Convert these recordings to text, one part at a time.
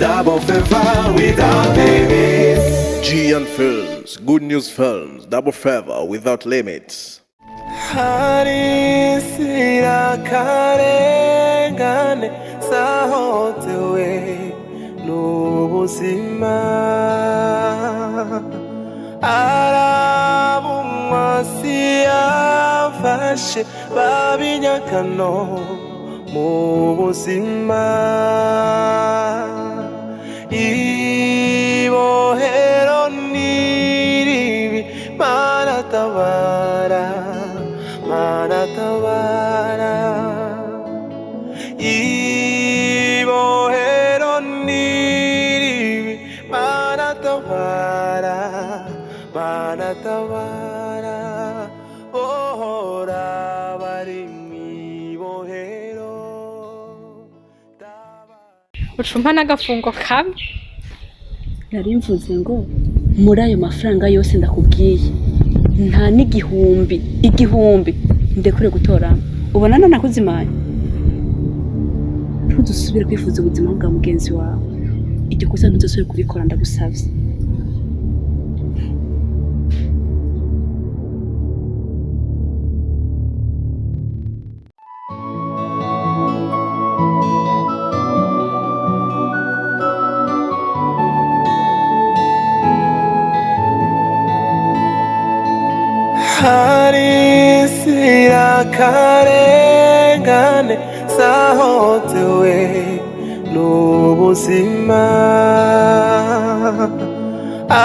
Double favor without limits. Gian Films, Good News Films, Double Favor without limits. Harisira karengane sahotewe n'ubuzima arabumwasi yafashe babinyakano mu buzima ibohero niribi manatabara manatabara ibohero niribi manatabara manatabara ohora bari mwibohero ucumpa n'agafungo kabi nari mvuze ngo muri ayo mafaranga yose ndakubwiye nta igihumbi ndekure gutora ubona nanakuzimaye ntudusubire kwifuza ubuzima bwa mugenzi wawe iryo kosa ntuzosubire kubikora ndagusavye harisira karengane sahotewe n'ubuzima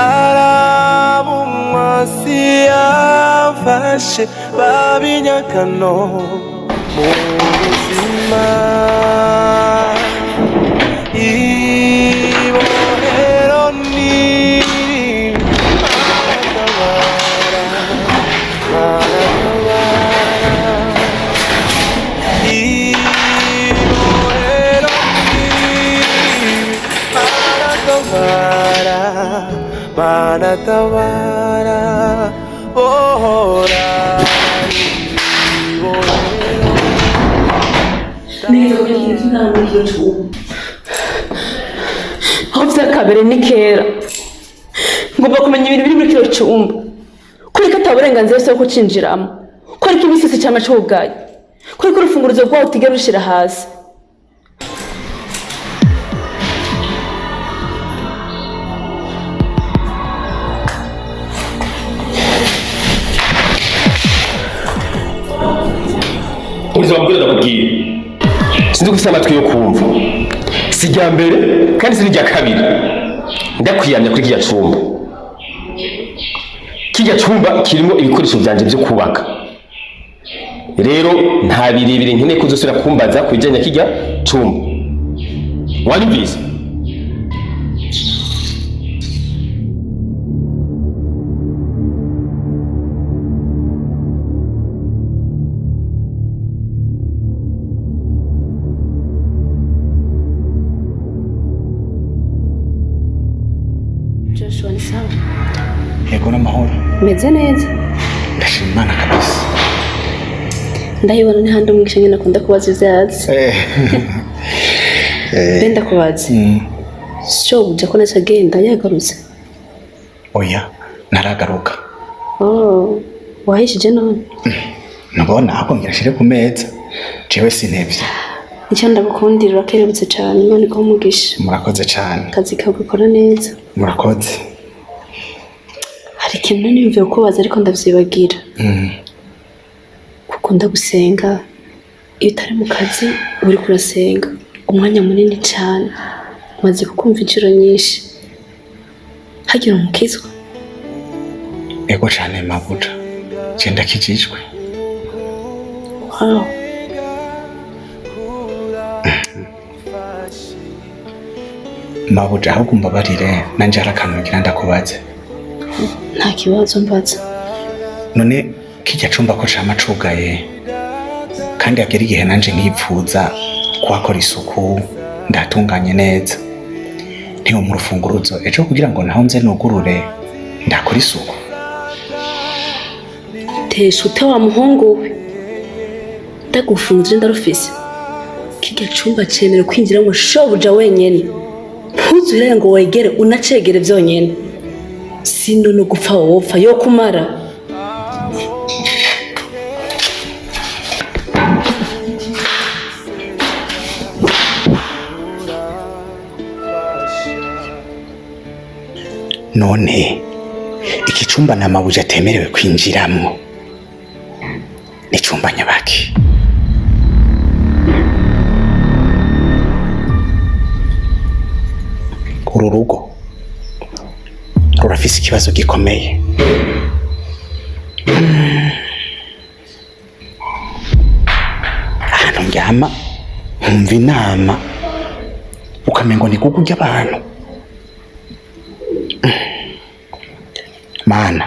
arabumwasi yafashe babinyakano mu buzima ibohero niribi manatabara ohora aho vyakabere ni kera ngomba kumenya ibintu biri muri kino cumba kuriko ata burenganzira bwo kucinjiramo kuriko ibisisi cyangwa cugaye kuriko urufunguruzo rwawe utigera rushira hasi Uzabwira ndakubwira sinzi gufisa amatwi yo kumva sijya mbere kandi sinijya kabiri ndakwiyamya kuri kijya cumba kirimo ibikoresho byanje byo kubaka rero nta birebire nkene kuzosubira kumbaza kujyanya kijya cumba wanyumvise Joshua ni sawa yego n'amahoro meze neza ndashima Imana kabisa ndayibona ni handi umwigisha nyine akunda kubaza ivyazi benda kubaza sho buja ko nacagenda yagarutse oya naragaruka wahishije none nabona akongera ashire ku meza jewe sintevye icyo ndagukundira urakerebutse cyane Imana iguhe umugisha murakoze cyane akazi kawe gukora neza murakoze hari ikintu niyumviye kubaza ariko ndavyibagira ukunda gusenga iyo utari mu kazi uri kurasenga umwanya munini cyane umaze kukumva inshuro nyinshi hagira umukizwa ego cyane mabuja genda kijijwe wow mabuja ahubwo mbabarire nanje hari akantu ngira ndakubaze nta kibazo mbaza none kijya cumba ko cama cugaye kandi agera igihe nanje nkipfuza kuhakora isuku ndatunganye neza ntiwo mu rufunguruzo ejo kugira ngo naho nze nugurure ndakora isuku tesha ute wa muhungu we ndagufunguje ndarufise kijya cumba cemere kwinjira ngo shobuja wenyene ntuzurere ngo wegere unacegere byonyine sindo no gupfa wopfa yo kumara. none iki cyumba na mabuja atemerewe kwinjiramo ni cyumba nyabaki? uru rugo rurafise ikibazo gikomeye. ahantu ndyama nkumva inama ukamengo ni gugu ry'abantu. mana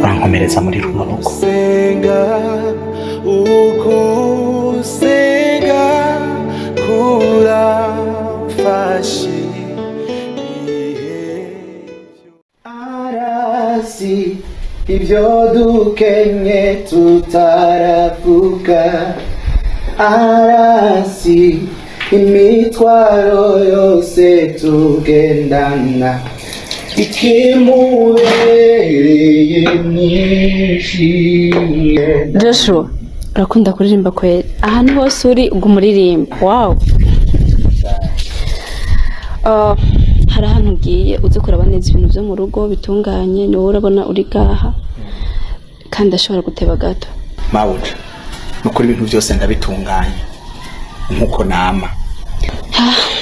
urankomereza muri runo rugo. Arasi ibyo dukenye tutaravuga, arasi imitwaro yose tugendana ikimubereye mwishimye. Joshua urakunda kuririmba kweli, ahantu hose uri umuririmba. Wow. Hari ahantu ugiye uzi kuraba neza ibintu byo mu rugo bitunganye, ni wowe urabona uri gaha kandi ashobora guteba gato. Mabuja nukuri ibintu byose ndabitunganye nkuko nama.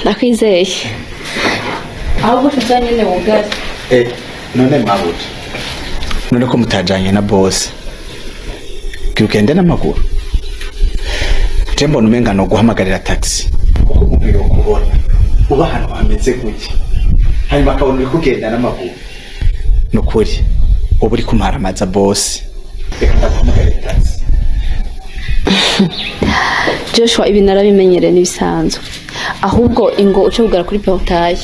Ndakwizeye. Ahubwo tujanye ne wogari. None Mabuja, none ko mutajanye na boss kugende n'amaguru? Je mbona umenga no guhamagarira taxi kuko umuntu yo kubona uba hano hameze gutya hanyuma akabona uri kugenda n'amaguru. Nukuri ubu uri kumaramaza boss, reka ndaguhamagarira taxi. Joshua ibi narabimenyere nibisanzwe, ahubwo ingo uce bugara kuri portail.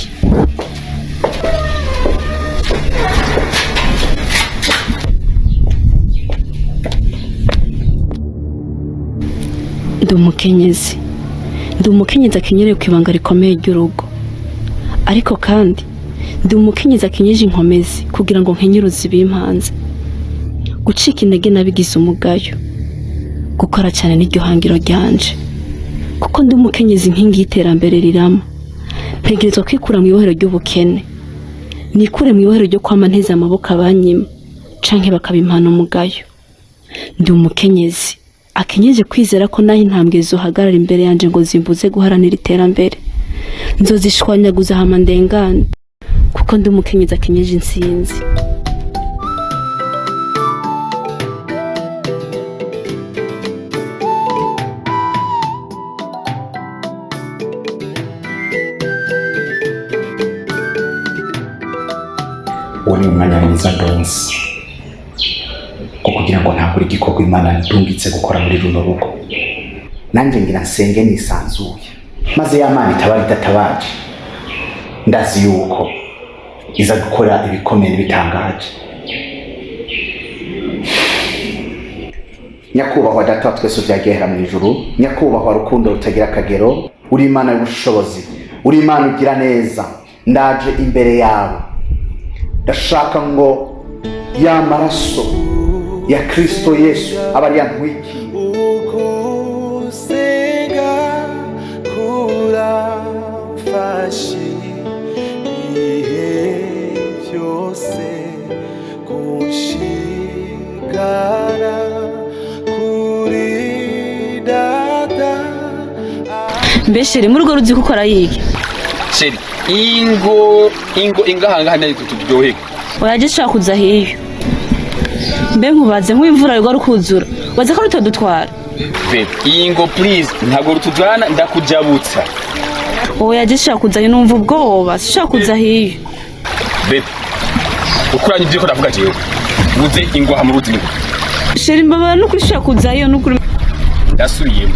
Ndi umukenyezi akenyereye ku ibanga rikomeye ry'urugo, ariko kandi ndi umukenyezi akenyeje inkomezi kugira ngo nkenyuruze ibimpanze. Gucika intege nabigize umugayo, gukora cyane n'iryo hangiro ryanje, kuko ndi umukenyezi nkingi y'iterambere rirama. Ntegerezwa kwikura mu ibohero ry'ubukene, nikure mu ibohero ryo kwama nteze amaboko abanyima canke bakabimpana umugayo. Ndi umukenyezi akenyeje kwizera ko naho intambwe zohagarara imbere yanje ngo zimbuze guharanira iterambere, nzozishwanyaguza hama ndengane, kuko ndi umukenyezi akenyeje insinzi. Uwo ni umwanya mwiza ndonse ko kugira ngo ntabure igikorwa Imana ntungitse gukora muri runo rugo. Nanjye ngira nsenge nisanzuye, maze ya Mana itabara idatabaje, ndazi yuko iza gukora ibikomeye bitangaje. Nyakubahwa data wa twese uvyagera mu ijuru, nyakubahwa rukundo rutagira akagero, uri Imana y'ubushobozi, uri Imana ugira neza, ndaje imbere yawe. Ndashaka ngo ya maraso ya Kristo Yesu abari yantwiki ugusenga kuramfashi ibihe byose kunshigara kuri data. Mbese muri rugo ruzi gukora yiki Sheri ingo ingahanga hano turyoheka. Oyaje shaka kuza hiyo. Mbe nkubaze nk'imvura rwo rukuzura. Waze ko rutodutwara. Babe, ingo please ntago rutujana ndakujabutsa. Oyaje shaka kuza numva ubwoba, shaka kuza hiyo. Babe, ukuranye ibyo ko ndavuga jewe. Uze ingo ha mu ruzi. Sheri mbabara no kuri shaka kuza hiyo n'ukuri. Ndasubiyemo.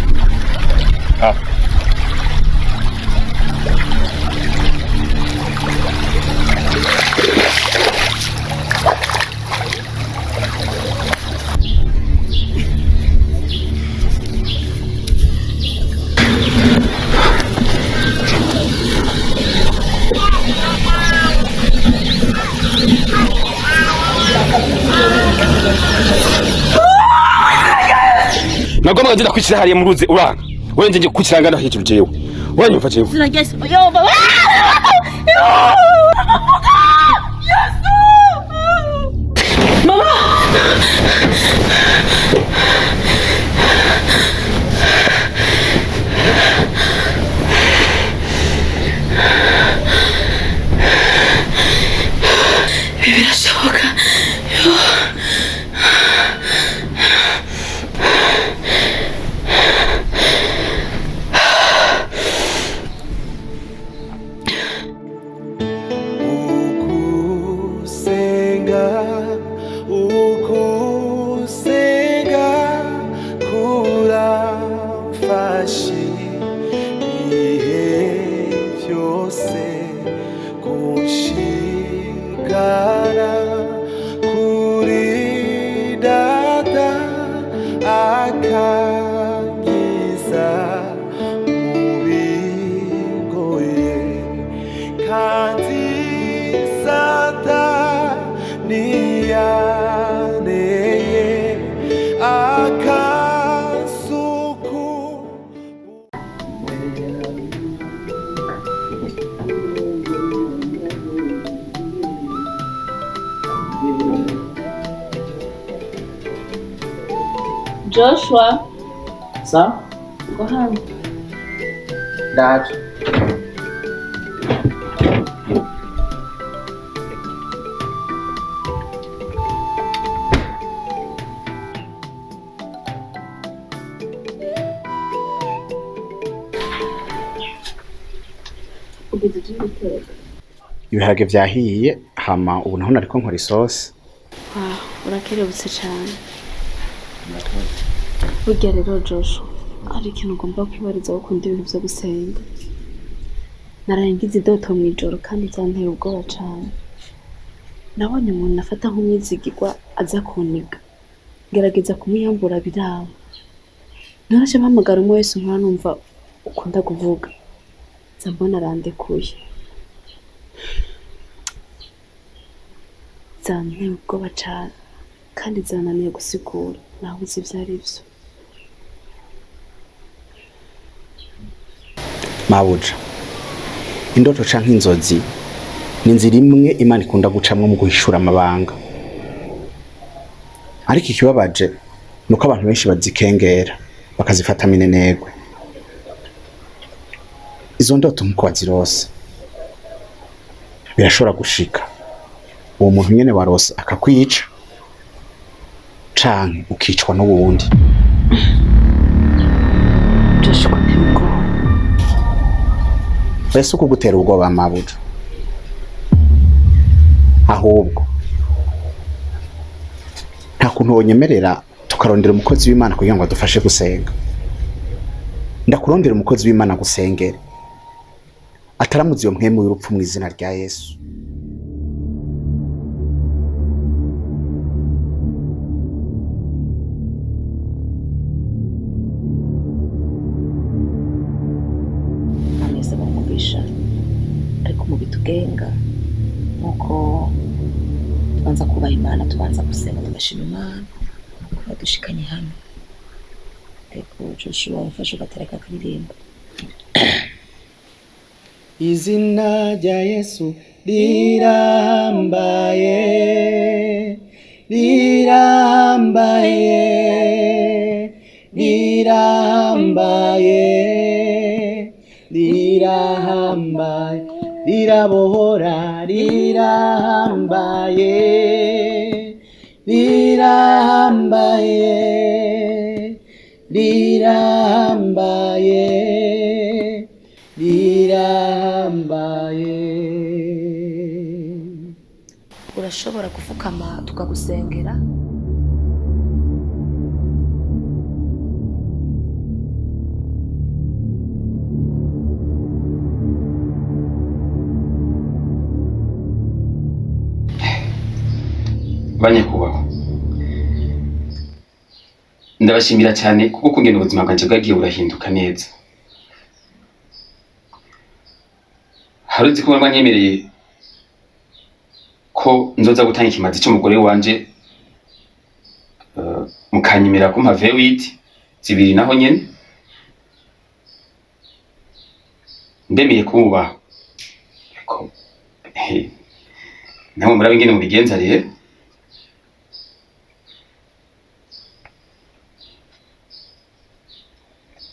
nagomba ngenda kwishira hariye mu ruzi uranga wenje nje kwishirangana hejuru jewe wanyumva jewe Ziragese yo baba Mama birashoboka ukusenga kuramfashe ibihe byose kunshikana kuri data akangiza mu bigoye kandi niyaneye akasuku Joshua Sa? go hano Ndaje. Ibiharage vyahiye hama ubu naho nariko nkora isosi. urakerebutse cyane burya rero Joshua hari ikintu ugomba kwibariza wo ukunda ibintu byo gusenga naraye ngize idoto mu ijoro kandi byanteye ubwoba cyane nabonye umuntu afata nk'umwizigirwa aza kuniga gerageza kumuyambura biraba naraje mpamagara umwe wese nkora numva ukunda kuvuga zambona arandekuye zanteye ubwoba cyane kandi zananiye gusigura naho uzi ibyo ari byo Mabuja, indoto canke inzozi ni inzira imwe Imana ikunda gucamwo mu guhishura amabanga. Ariko ikibabaje nuko abantu benshi bazikengera bakazifata minenegwe. Izo ndoto nkuko wazirose birashobora gushika uwo muntu nyene warose akakwica canke ukicwa n'ubundi. Joshua ntibwo Ese uko gutera ubwoba Mabuja, ahubwo nta kuntu wonyemerera tukarondera umukozi w'Imana kugira ngo adufashe gusenga. Ndakurondera umukozi w'Imana gusengera ataramuzi iyo mpwemu y'urupfu mu izina rya Yesu. ariko mu bitugenga nuko tubanza kubaha Imana, tubanza gusenga tugashima Imana badushikanye hano. Ariko Joshua wafashe ugatereka kuririmba izina rya Yesu rirambaye rirambaye rirambaye rirahambaye rirabohora rirahambaye rirahambaye rirahambaye rirahambaye. urashobora gupfukama tukagusengera. Banyakubahwa, ndabashimira cyane kuko kungena ubuzima bwanje bwagiye burahinduka neza. Haruzi ko mwanyemereye ko nzoza gutanga ikimazi cy'umugore wanje mukanyimira ko mpave witi zibiri naho nyene ndemeye kumubaha ariko namwe murabe ingene mubigenza rero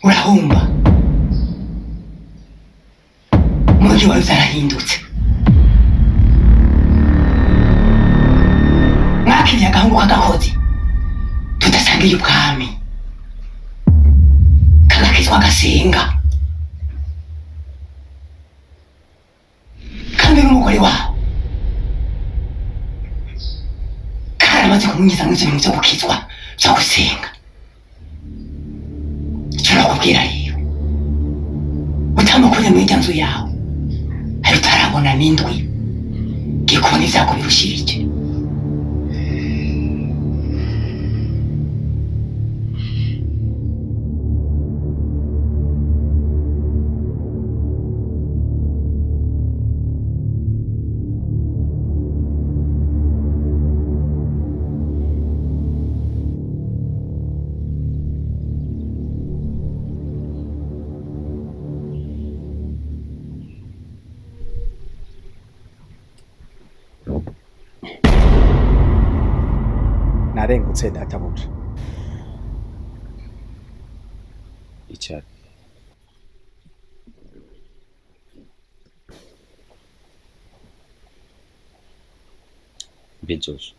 urahumba umujyi wawe zarahindutse mwakiriye agahungu k'agakozi tudasangiye ubwami kagakizwa agasenga kandi n'umugore wawe karamaze kumwinjiza mu bintu byo gukizwa byo gusenga turakubwira rero utamukuye mu irya nzu yawe ari utarabona n'indwi ngiye kubona ibyago birushirije narengutse databuja icyari Bejosh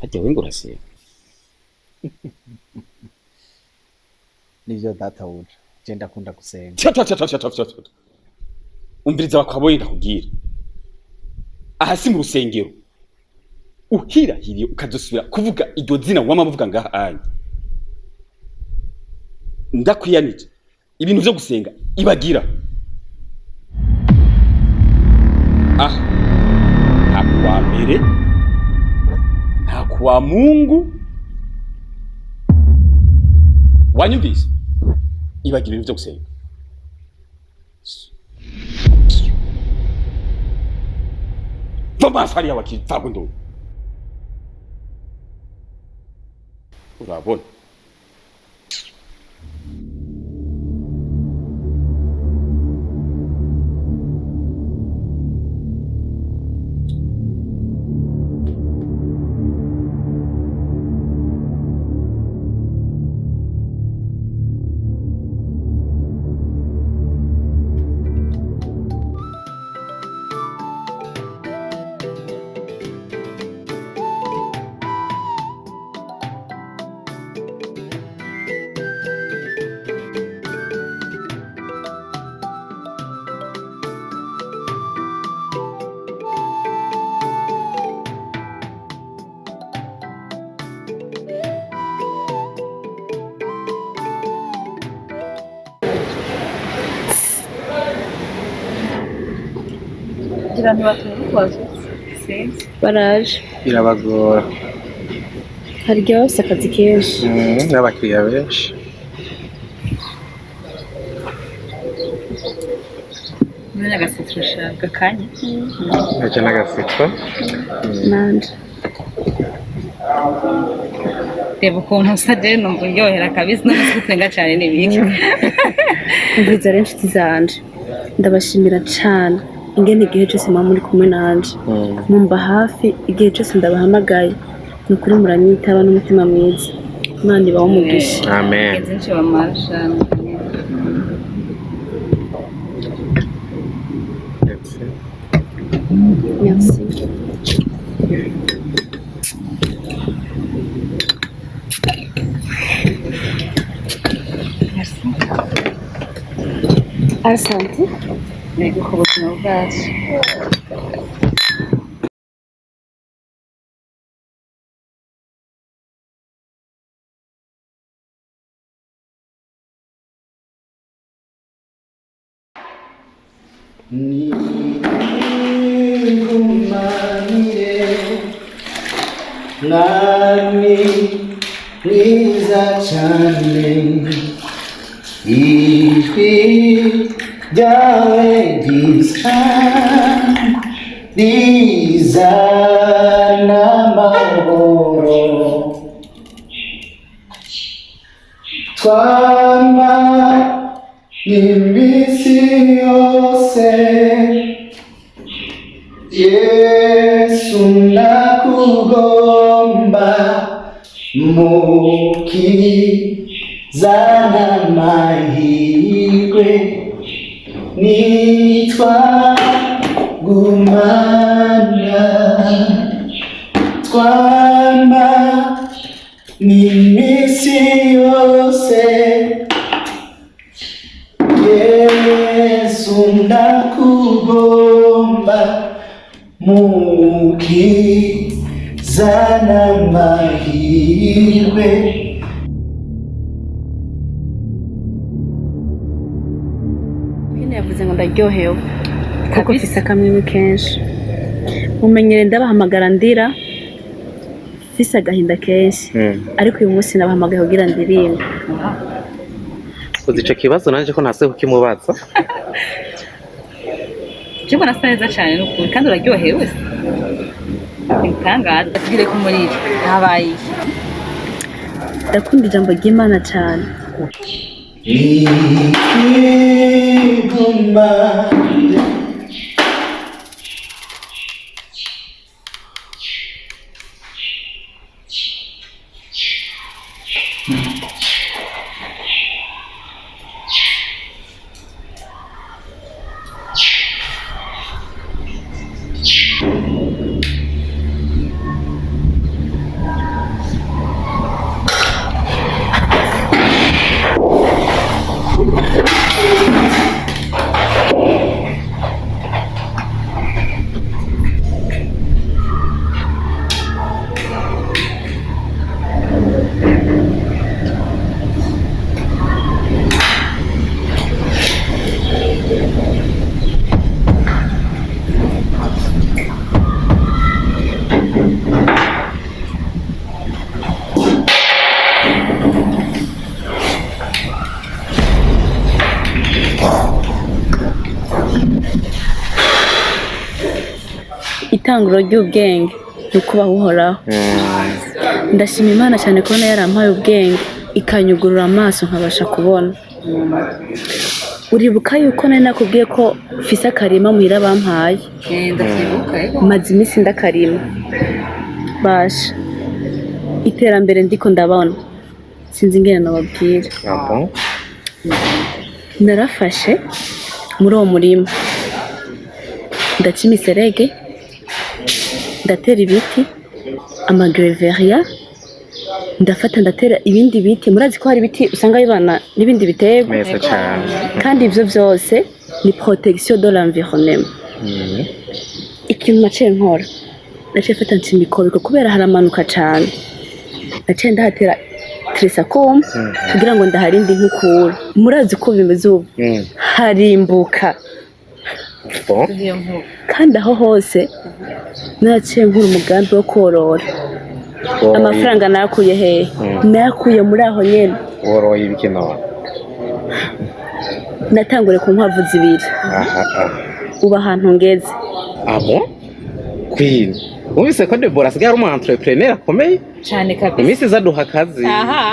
hajya wengo uraseba nivyo databuja je ndakunda gusenga umviriza bakwaboye ndakubwira aha si mu rusengero uhirahiriye ukadusubira kuvuga iryo zina wama muvuga ngaha anye ndakwiyanije ibintu byo gusenga ibagira nta kuwa mbere nta kuwa Mungu wanyumvise ibagira ibintu byo gusenga Thomas hariya wakitsago ndo urabona baraje birabagora haryose akazi kenshi n'abakiriya benshi none agasitro shaka kanya ntacyo n'agasitro nanje reba ukuntu usa je numva uryohera kabisa n'agasitwenga cyane n'ibiki umviza rero inshuti zanje ndabashimira cyane ingene igihe cyose mama muri kumwe nanje mumba hafi igihe cyose ndabahamagaye nukuri muranyitaba n'umutima mwiza Imana ibaho umugisha amen kenshi bamarashana merci asante nego ku buzima bwacu Nigumanire nami niza cyane ijwi ryawe ryiza rizana amahoro twama iminsi yose Yesu nakugomba mukizana amahirwe nitwa gumana twama n'iminsi yose Yesu ndakugomba mukizana amahirwe nyine yavuze ngo ndaryohewe kuko mfise akamwemwe kenshi mumenyere ndabahamagara ndira mfise agahinda kenshi ariko uyu munsi nabahamagaye kugira ndirimbe uzi ico kibazo nanje ko ntase kukimubaza Jibona asa neza cyane n'ukuri kandi uraryohewe itangaza tugire ko muri habaye ndakunda ijambo ry'Imana cyane itanguro ry'ubwenge nukubaho uhoraho ndashima Imana cyane kubona yarampaye ubwenge ikanyugurura amaso nkabasha kubona uribuka yuko nari nakubwiye ko mfise akarima muhira bampaye maze iminsi ndakarima basha iterambere ndiko ndabona sinzi ingene nababwira narafashe muri uwo murima ndaca imiserege ndatera ibiti amagereveria ndafata ndatera ibindi biti murazi ko hari ibiti usanga bibana n'ibindi biterwa kandi ivyo vyose ni protection de l'environnement ikintu naciye nkora naciye fata nsimikobiko kubera haramanuka cane naciye ndahatera trisacum kugira ngo ndaharinde inkukura murazi ko bimeze ubu harimbuka kandi aho hose naciye nkura umugambi wo korora amafaranga nakuye hehe nakuye muri aho nyene woroye ibiki nawe natangure ku nkwavu zibiri uba ahantu ngeze abo queen wumvise ko Deborah asigaye ari umu entrepreneur akomeye cyane kabisa iminsi izaduha akazi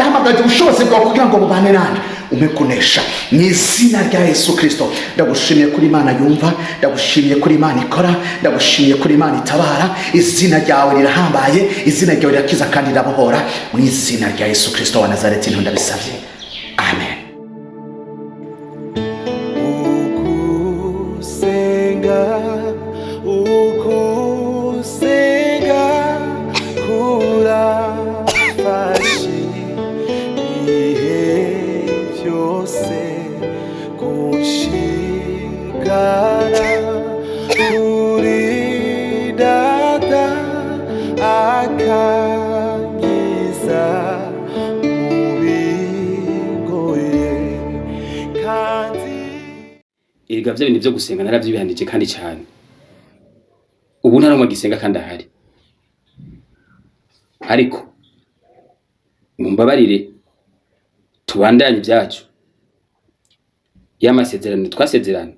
Hamagaje ubushobozi bwawe kugira ngo bubane nanjye umpe kunesha mu izina rya Yesu Kristo ndagushimiye kuri Imana yumva ndagushimiye kuri Imana ikora ndagushimiye kuri Imana itabara izina ryawe rirahambaye izina ryawe rirakiza kandi rirabohora mu izina rya Yesu Kristo wa Nazareti ndabisabye amen Erega vya bintu vyo gusenga naravyibihanije kandi cyane ubu ntarumwe gisenga kandi ahari ariko mumbabarire tubandanye ibyacu y'amasezerano twasezerana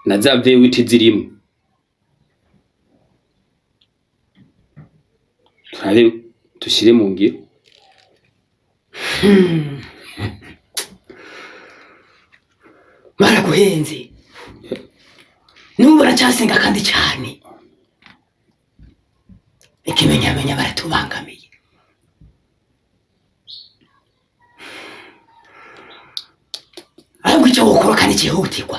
na za vewiti zirimo turabe dushire mu ngiro. Baraguhenze n'ubu baracyasenga kandi cyane ikimenyamenya baratubangamiye. Ahubwo icyo gukora kandi cyihutirwa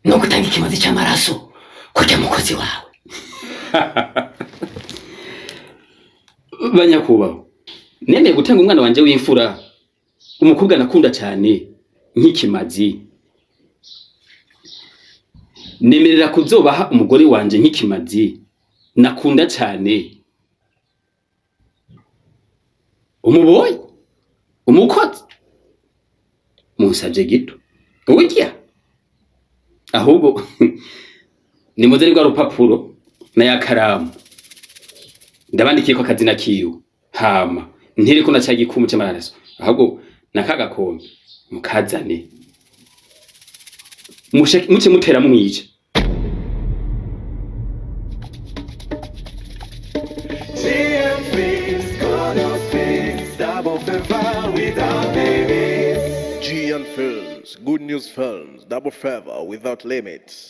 no gutanga ikimazi cy'amaraso kujya mukozi wawe. Banyakubaho, nemeye gutanga umwana wanje w'imfura, umukobwa nakunda cyane nk'ikimazi. Nemerera kuzobaha umugore wanje nk'ikimazi nakunda cyane. Umuboyi, umukozi, munsabye gito urya ahubwo nimuzere rwa rupapuro na yakaramu ndabandikiye ko akazina kiyo hama ntire ko nacyagi kumu cy'amaraso ahubwo nakagakombe mukazane muce mutera mwice. Giant Films, Good News Films, Double Favor without limits.